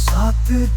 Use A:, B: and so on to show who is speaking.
A: 7